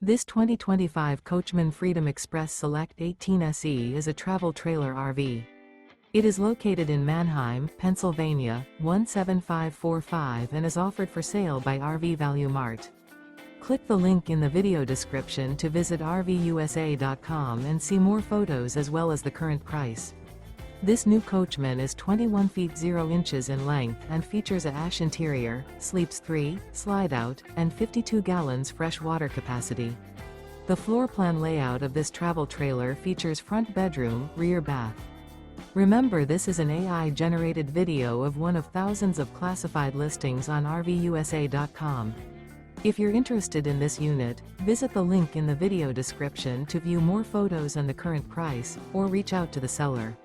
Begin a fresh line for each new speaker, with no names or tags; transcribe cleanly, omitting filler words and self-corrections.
This 2025 Coachmen Freedom Express Select 18 SE is a travel trailer RV. It is located in Manheim, Pennsylvania, 17545 and is offered for sale by RV Value Mart. Click the link in the video description to visit RVUSA.com and see more photos as well as the current price. This new Coachmen is 21 feet 0 inches in length and features a ash interior, sleeps 3, Slideout, and 52 gallons fresh water capacity. The floor plan layout of this travel trailer features front bedroom, rear bath. Remember, this is an AI-generated video of one of thousands of classified listings on RVUSA.com. If you're interested in this unit, visit the link in the video description to view more photos and the current price, or reach out to the seller.